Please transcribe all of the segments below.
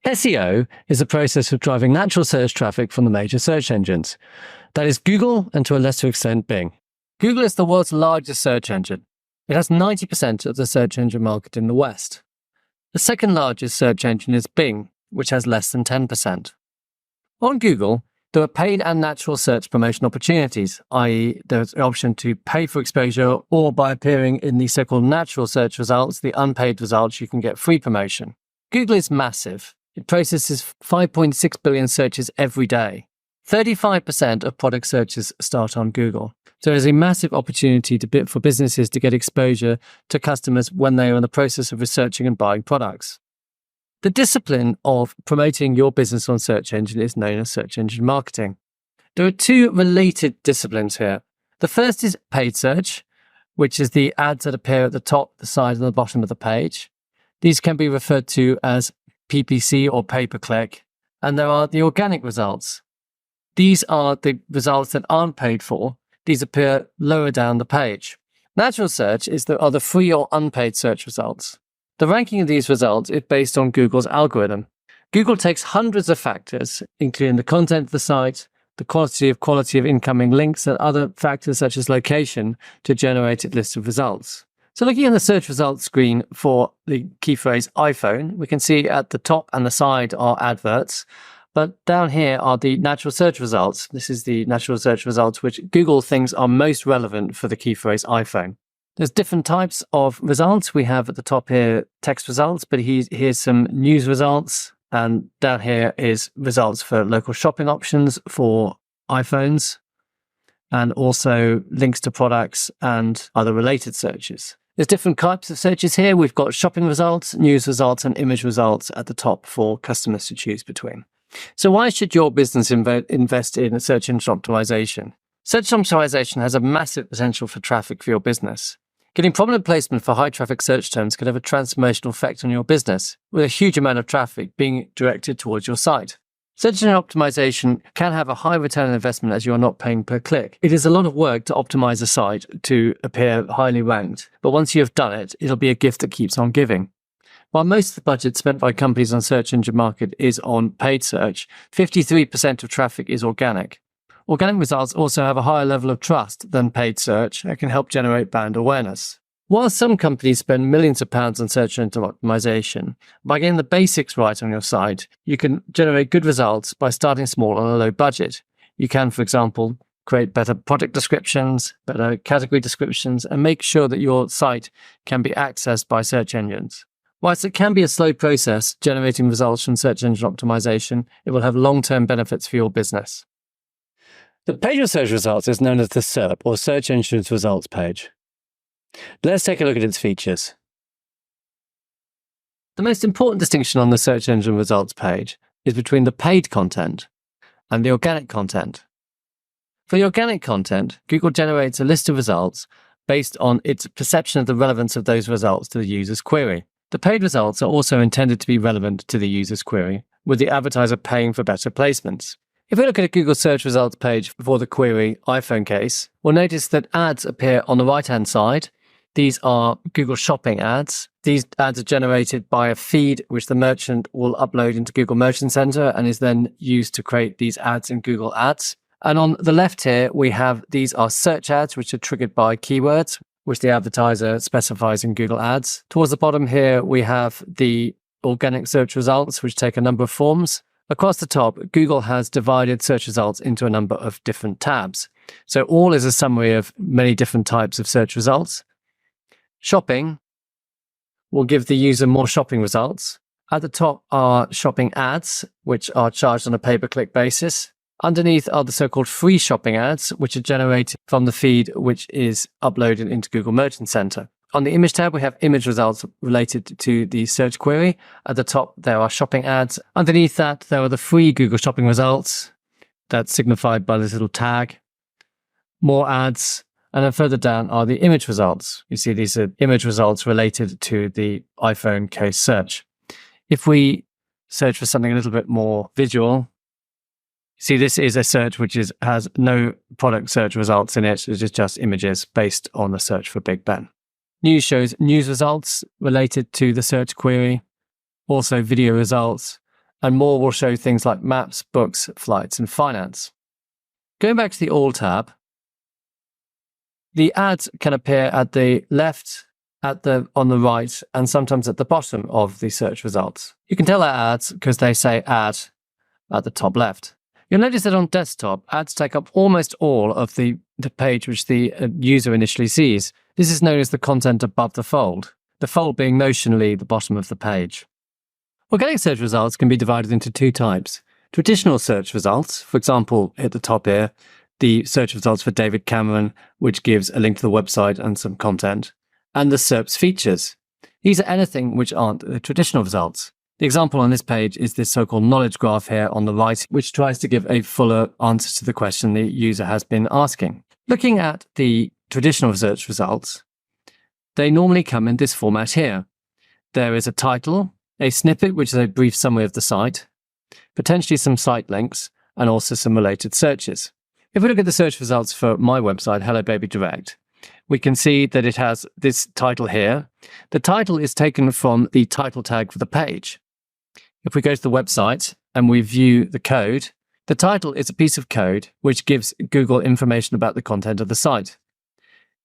SEO is the process of driving natural search traffic from the major search engines. That is Google and to a lesser extent Bing. Google is the world's largest search engine. It has 90% of the search engine market in the West. The second largest search engine is Bing, which has less than 10%. On Google, there are paid and natural search promotion opportunities, i.e. there's the option to pay for exposure, or by appearing in the so-called natural search results, the unpaid results, you can get free promotion. Google is massive. It processes 5.6 billion searches every day. 35% of product searches start on Google. So there's a massive opportunity for businesses to get exposure to customers when they are in the process of researching and buying products. The discipline of promoting your business on search engine is known as search engine marketing. There are two related disciplines here. The first is paid search, which is the ads that appear at the top, the side, and the bottom of the page. These can be referred to as PPC or pay-per-click. And there are the organic results. These are the results that aren't paid for. These appear lower down the page. Natural search are the free or unpaid search results. The ranking of these results is based on Google's algorithm. Google takes hundreds of factors, including the content of the site, the quality of incoming links, and other factors such as location to generate a list of results. So looking at the search results screen for the key phrase iPhone, we can see at the top and the side are adverts, but down here are the natural search results. This is the natural search results which Google thinks are most relevant for the key phrase iPhone. There's different types of results. We have at the top here text results, but here's some news results, and down here is results for local shopping options for iPhones, and also links to products and other related searches. There's different types of searches here. We've got shopping results, news results, and image results at the top for customers to choose between. So why should your business invest in search engine optimization? Search optimization has a massive potential for traffic for your business. Getting prominent placement for high traffic search terms can have a transformational effect on your business, with a huge amount of traffic being directed towards your site. Search engine optimization can have a high return on investment as you are not paying per click. It is a lot of work to optimize a site to appear highly ranked, but once you have done it, it'll be a gift that keeps on giving. While most of the budget spent by companies on search engine market is on paid search, 53% of traffic is organic. Organic results also have a higher level of trust than paid search and can help generate brand awareness. While some companies spend millions of pounds on search engine optimization, by getting the basics right on your site, you can generate good results by starting small on a low budget. You can, for example, create better product descriptions, better category descriptions, and make sure that your site can be accessed by search engines. Whilst it can be a slow process generating results from search engine optimization, it will have long-term benefits for your business. The page of search results is known as the SERP, or Search Engines Results page. Let's take a look at its features. The most important distinction on the search engine results page is between the paid content and the organic content. For the organic content, Google generates a list of results based on its perception of the relevance of those results to the user's query. The paid results are also intended to be relevant to the user's query, with the advertiser paying for better placements. If we look at a Google search results page for the query iPhone case, we'll notice that ads appear on the right-hand side. These are Google shopping ads. These ads are generated by a feed which the merchant will upload into Google Merchant Center and is then used to create these ads in Google Ads. And on the left here, we have these are search ads which are triggered by keywords, which the advertiser specifies in Google Ads. Towards the bottom here, we have the organic search results, which take a number of forms. Across the top, Google has divided search results into a number of different tabs. So all is a summary of many different types of search results. Shopping will give the user more shopping results. At the top are shopping ads, which are charged on a pay-per-click basis. Underneath are the so-called free shopping ads, which are generated from the feed, which is uploaded into Google Merchant Center. On the image tab, we have image results related to the search query. At the top, there are shopping ads. Underneath that, there are the free Google shopping results. That's signified by this little tag. More ads. And then further down are the image results. You see these are image results related to the iPhone case search. If we search for something a little bit more visual, see this is a search which has no product search results in it. It's just images based on the search for Big Ben. News shows news results related to the search query, also video results, and more will show things like maps, books, flights, and finance. Going back to the All tab, the ads can appear at the left, on the right, and sometimes at the bottom of the search results. You can tell they're ads because they say ad at the top left. You'll notice that on desktop, ads take up almost all of the page which the user initially sees. This is known as the content above the fold being notionally the bottom of the page. Organic search results can be divided into two types. Traditional search results, for example, at the top here, the search results for David Cameron, which gives a link to the website and some content, and the SERPs features. These are anything which aren't the traditional results. The example on this page is this so-called knowledge graph here on the right, which tries to give a fuller answer to the question the user has been asking. Looking at the traditional search results, they normally come in this format here. There is a title, a snippet, which is a brief summary of the site, potentially some site links, and also some related searches. If we look at the search results for my website, Hello Baby Direct, we can see that it has this title here. The title is taken from the title tag for the page. If we go to the website and we view the code, the title is a piece of code which gives Google information about the content of the site.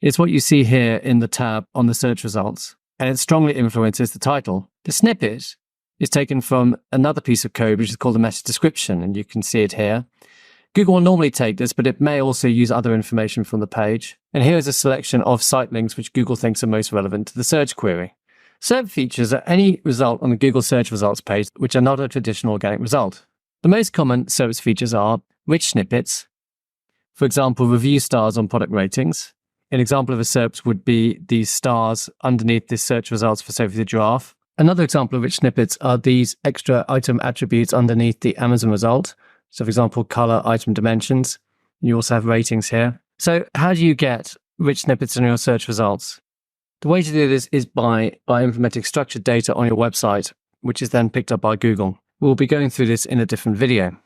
It's what you see here in the tab on the search results, and it strongly influences the title. The snippet is taken from another piece of code which is called a meta description, and you can see it here. Google will normally take this, but it may also use other information from the page. And here is a selection of site links which Google thinks are most relevant to the search query. SERP features are any result on the Google search results page which are not a traditional organic result. The most common SERP features are rich snippets, for example, review stars on product ratings. An example of a SERP would be these stars underneath this search results for Sophie the Giraffe. Another example of rich snippets are these extra item attributes underneath the Amazon result. So, for example, color, item dimensions. You also have ratings here. So how do you get rich snippets in your search results? The way to do this is by implementing structured data on your website, which is then picked up by Google. We'll be going through this in a different video.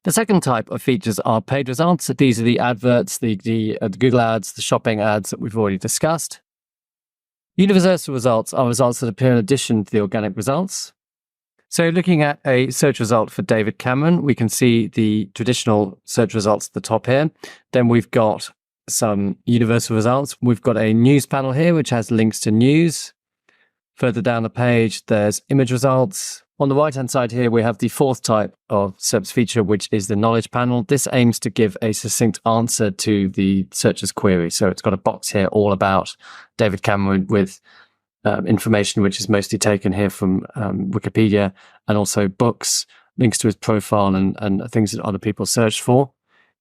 The second type of features are paid results. These are the adverts, the Google ads, the shopping ads that we've already discussed. Universal results are results that appear in addition to the organic results. So looking at a search result for David Cameron, we can see the traditional search results at the top here. Then we've got some universal results. We've got a news panel here, which has links to news. Further down the page, there's image results. On the right-hand side here, we have the fourth type of SERPs feature, which is the knowledge panel. This aims to give a succinct answer to the searcher's query. So it's got a box here all about David Cameron with information which is mostly taken here from Wikipedia, and also books, links to his profile, and things that other people search for.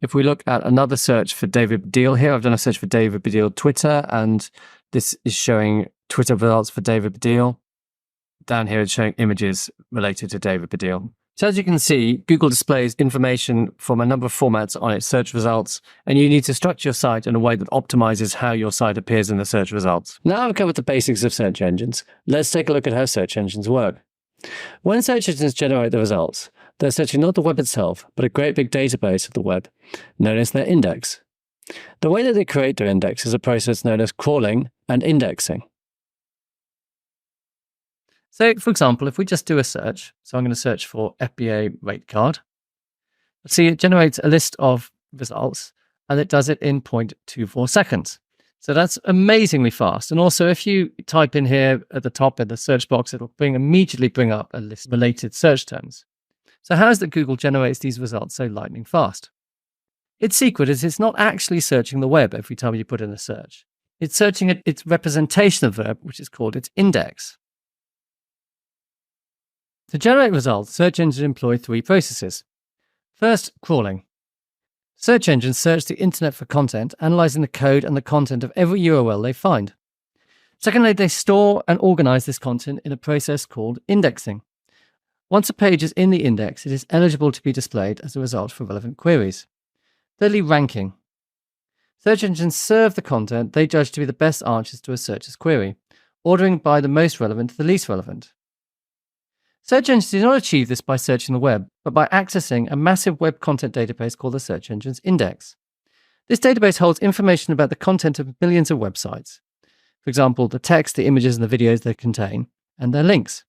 If we look at another search for David Baddiel here, I've done a search for David Baddiel Twitter, and this is showing Twitter results for David Baddiel. Down here it's showing images related to David Baddiel. So as you can see, Google displays information from a number of formats on its search results, and you need to structure your site in a way that optimizes how your site appears in the search results. Now I've covered the basics of search engines. Let's take a look at how search engines work. When search engines generate the results, they're searching not the web itself, but a great big database of the web, known as their index. The way that they create their index is a process known as crawling and indexing. So, for example, if we just do a search, so I'm going to search for FBA rate card. See, it generates a list of results, and it does it in 0.24 seconds. So that's amazingly fast. And also, if you type in here at the top in the search box, it'll immediately bring up a list of related search terms. So how is it Google generates these results so lightning fast? Its secret is it's not actually searching the web every time you put in a search. It's searching its representation of the web, which is called its index. To generate results, search engines employ three processes. First, crawling. Search engines search the internet for content, analyzing the code and the content of every URL they find. Secondly, they store and organize this content in a process called indexing. Once a page is in the index, it is eligible to be displayed as a result for relevant queries. Thirdly, ranking. Search engines serve the content they judge to be the best answers to a searcher's query, ordering by the most relevant to the least relevant. Search engines do not achieve this by searching the web, but by accessing a massive web content database called the Search Engines Index. This database holds information about the content of millions of websites. For example, the text, the images, and the videos they contain, and their links.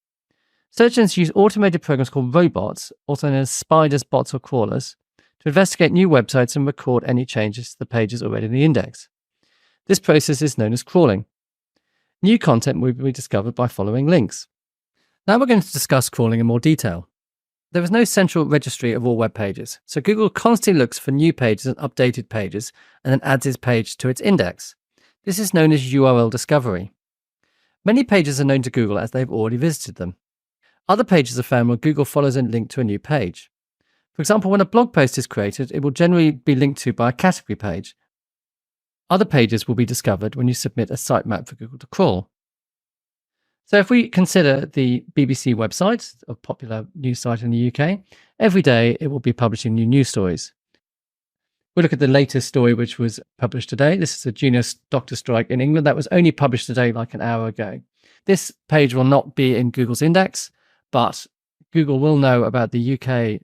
Search engines use automated programs called robots, also known as spiders, bots, or crawlers, to investigate new websites and record any changes to the pages already in the index. This process is known as crawling. New content will be discovered by following links. Now we're going to discuss crawling in more detail. There is no central registry of all web pages, so Google constantly looks for new pages and updated pages and then adds its page to its index. This is known as URL discovery. Many pages are known to Google as they've already visited them. Other pages are found when Google follows a link to a new page. For example, when a blog post is created, it will generally be linked to by a category page. Other pages will be discovered when you submit a sitemap for Google to crawl. So if we consider the BBC website, a popular news site in the UK, every day it will be publishing new news stories. We look at the latest story which was published today. This is a junior doctor strike in England that was only published today, like an hour ago. This page will not be in Google's index, but Google will know about the UK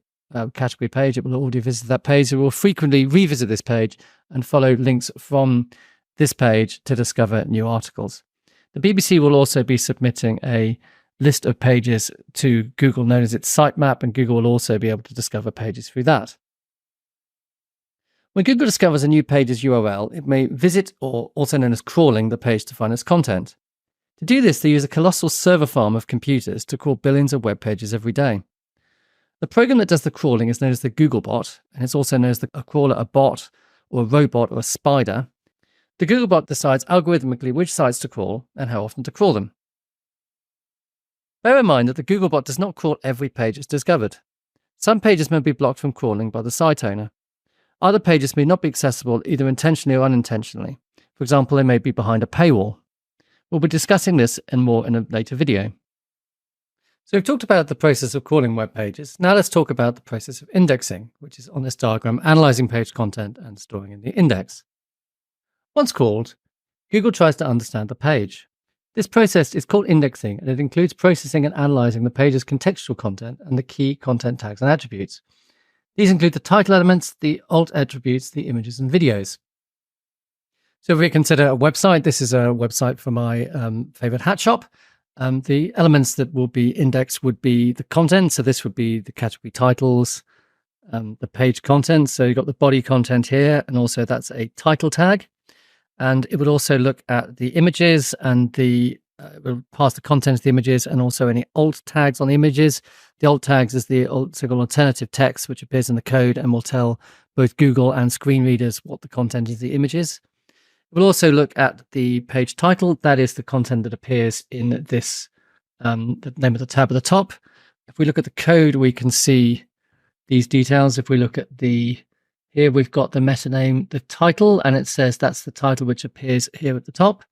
category page. It will already visit that page. It will frequently revisit this page and follow links from this page to discover new articles. The BBC will also be submitting a list of pages to Google known as its sitemap, and Google will also be able to discover pages through that. When Google discovers a new page's URL, it may visit, or also known as crawling, the page to find its content. To do this, they use a colossal server farm of computers to crawl billions of web pages every day. The program that does the crawling is known as the Googlebot, and it's also known as a crawler, a bot, or a robot, or a spider. The Googlebot decides algorithmically which sites to crawl and how often to crawl them. Bear in mind that the Googlebot does not crawl every page it's discovered. Some pages may be blocked from crawling by the site owner. Other pages may not be accessible either intentionally or unintentionally. For example, they may be behind a paywall. We'll be discussing this and more in a later video. So we've talked about the process of crawling web pages. Now let's talk about the process of indexing, which is on this diagram, analyzing page content and storing in the index. Once crawled, Google tries to understand the page. This process is called indexing, and it includes processing and analyzing the page's contextual content and the key content tags and attributes. These include the title elements, the alt attributes, the images and videos. So if we consider a website, this is a website for my favorite hat shop. The elements that will be indexed would be the content. So this would be the category titles, the page content. So you've got the body content here, and also that's a title tag. And it would also look at the images and it will pass the content of the images and also any alt tags on the images. The alt tags is the so-called alternative text, which appears in the code and will tell both Google and screen readers what the content of the image is. We'll also look at the page title. That is the content that appears in this, the name of the tab at the top. If we look at the code, we can see these details. If we look at here we've got the meta name, the title, and it says that's the title which appears here at the top.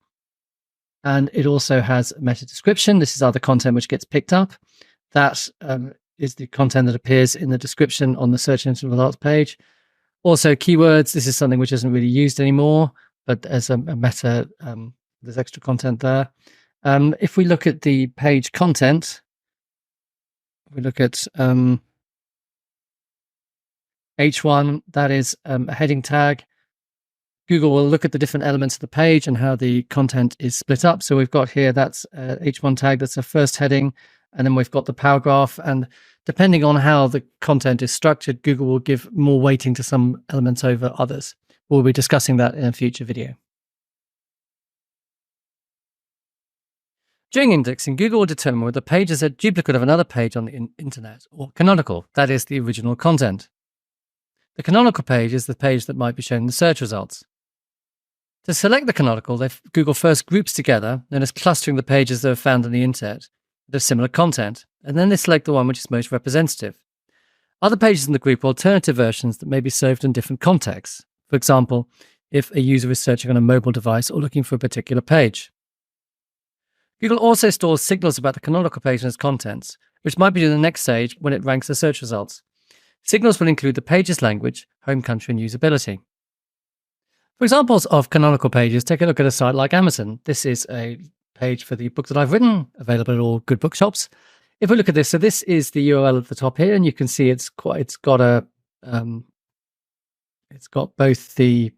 And it also has a meta description. This is other content which gets picked up. That is the content that appears in the description on the search engine results page. Also keywords. This is something which isn't really used anymore, but as a meta, there's extra content there. If we look at the page content, we look at H1, that is a heading tag. Google will look at the different elements of the page and how the content is split up. So we've got here, that's H1 tag, that's a first heading. And then we've got the paragraph. And depending on how the content is structured, Google will give more weighting to some elements over others. We'll be discussing that in a future video. During indexing, Google will determine whether the page is a duplicate of another page on the internet or canonical, that is the original content. The canonical page is the page that might be shown in the search results. To select the canonical, Google first groups together, known as clustering the pages that are found on the internet that have similar content, and then they select the one which is most representative. Other pages in the group are alternative versions that may be served in different contexts. For example, if a user is searching on a mobile device or looking for a particular page. Google also stores signals about the canonical page and its contents, which might be to the next stage when it ranks the search results. Signals will include the page's language, home country, and usability. For examples of canonical pages, take a look at a site like Amazon. This is a page for the book that I've written, available at all good bookshops. If we look at this, so this is the URL at the top here, and you can see it's got both the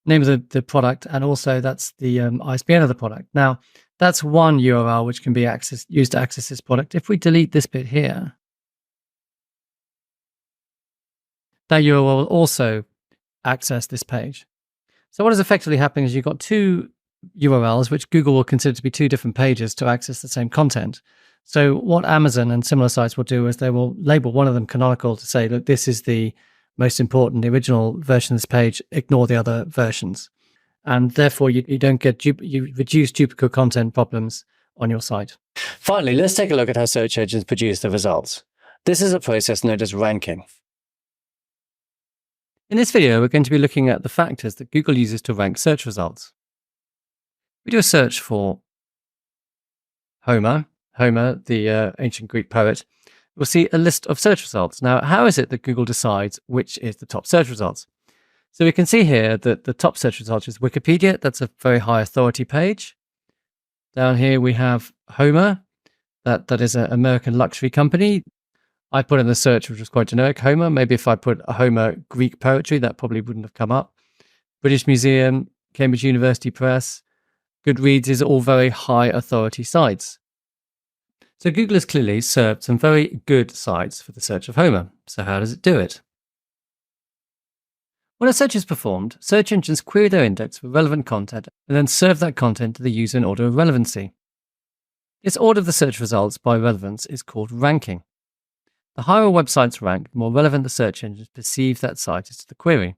name of the product, and also that's the ISBN of the product. Now, that's one URL which can be used to access this product. If we delete this bit here, that URL will also access this page. So what is effectively happening is you've got two URLs which Google will consider to be two different pages to access the same content. So what Amazon and similar sites will do is they will label one of them canonical to say, look, this is the most important, the original version of this page, ignore the other versions. And therefore you don't get, you reduce duplicate content problems on your site. Finally, let's take a look at how search engines produce the results. This is a process known as ranking. In this video, we're going to be looking at the factors that Google uses to rank search results. We do a search for Homer, the ancient Greek poet. We'll see a list of search results. Now, how is it that Google decides which is the top search results? So we can see here that the top search result is Wikipedia. That's a very high authority page. Down here we have Homer. That is an American luxury company. I put in the search, which was quite generic, Homer. Maybe if I put a Homer Greek poetry, that probably wouldn't have come up. British Museum, Cambridge University Press, Goodreads is all very high authority sites. So Google has clearly served some very good sites for the search of Homer. So how does it do it? When a search is performed, search engines query their index for relevant content and then serve that content to the user in order of relevancy. This order of the search results by relevance is called ranking. The higher a website's ranked, the more relevant the search engines perceive that site is to the query.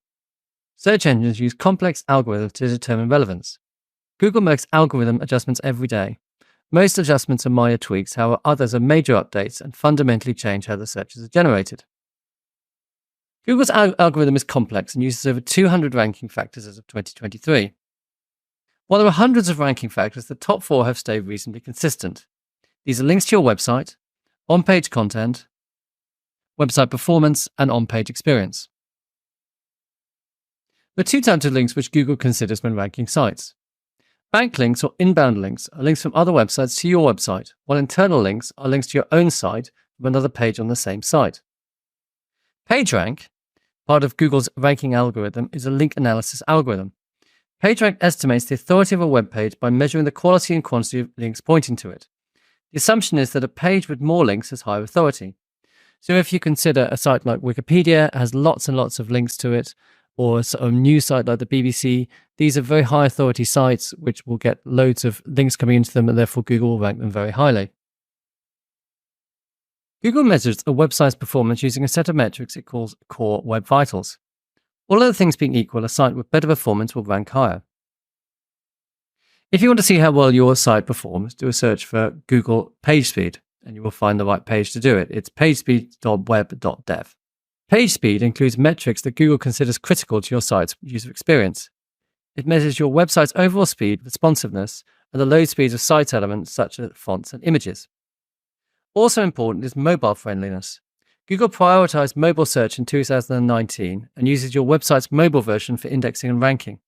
Search engines use complex algorithms to determine relevance. Google makes algorithm adjustments every day. Most adjustments are minor tweaks, however others are major updates and fundamentally change how the searches are generated. Google's algorithm is complex and uses over 200 ranking factors as of 2023. While there are hundreds of ranking factors, the top 4 have stayed reasonably consistent. These are links to your website, on-page content, website performance, and on-page experience. There are 2 types of links which Google considers when ranking sites. Backlinks or inbound links are links from other websites to your website, while internal links are links to your own site from another page on the same site. PageRank, part of Google's ranking algorithm, is a link analysis algorithm. PageRank estimates the authority of a web page by measuring the quality and quantity of links pointing to it. The assumption is that a page with more links has higher authority. So if you consider a site like Wikipedia has lots and lots of links to it, or a news site like the BBC, these are very high authority sites which will get loads of links coming into them, and therefore Google will rank them very highly. Google measures a website's performance using a set of metrics it calls Core Web Vitals. All other things being equal, a site with better performance will rank higher. If you want to see how well your site performs, do a search for Google PageSpeed, and you will find the right page to do it. It's pagespeed.web.dev. PageSpeed includes metrics that Google considers critical to your site's user experience. It measures your website's overall speed, responsiveness, and the load speeds of site elements such as fonts and images. Also important is mobile friendliness. Google prioritized mobile search in 2019 and uses your website's mobile version for indexing and ranking.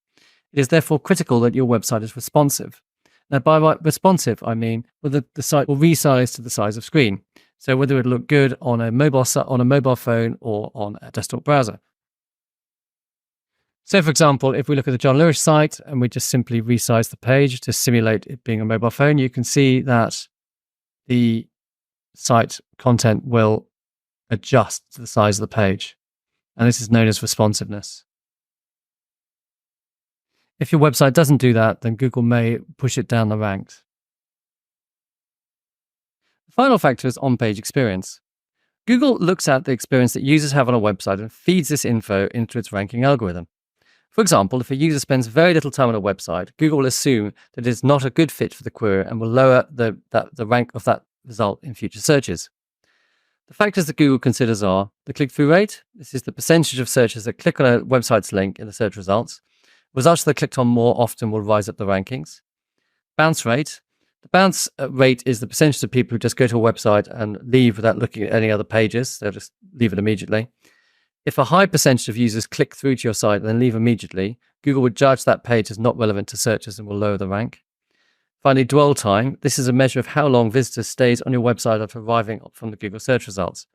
It is therefore critical that your website is responsive. Now, by responsive, I mean whether the site will resize to the size of screen. So whether it will look good on a mobile phone or on a desktop browser. So for example, if we look at the John Lewis site and we just simply resize the page to simulate it being a mobile phone, you can see that the site content will adjust to the size of the page. And this is known as responsiveness. If your website doesn't do that, then Google may push it down the ranks. The final factor is on-page experience. Google looks at the experience that users have on a website and feeds this info into its ranking algorithm. For example, if a user spends very little time on a website, Google will assume that it is not a good fit for the query and will lower the rank of that result in future searches. The factors that Google considers are the click-through rate. This is the percentage of searchers that click on a website's link in the search results. Results that are clicked on more often will rise up the rankings. Bounce rate. The bounce rate is the percentage of people who just go to a website and leave without looking at any other pages. They'll just leave it immediately. If a high percentage of users click through to your site and then leave immediately, Google would judge that page as not relevant to searchers and will lower the rank. Finally, dwell time. This is a measure of how long visitors stays on your website after arriving from the Google search results.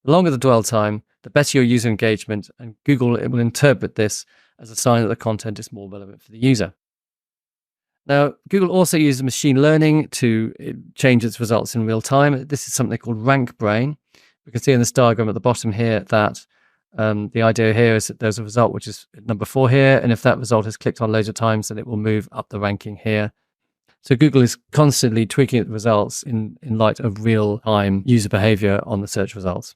The longer the dwell time, the better your user engagement, and Google will interpret this as a sign that the content is more relevant for the user. Now, Google also uses machine learning to change its results in real time. This is something called rank brain. We can see in this diagram at the bottom here that the idea here is that there's a result which is number 4 here, and if that result is clicked on loads of times, then it will move up the ranking here. So Google is constantly tweaking the results in light of real-time user behavior on the search results.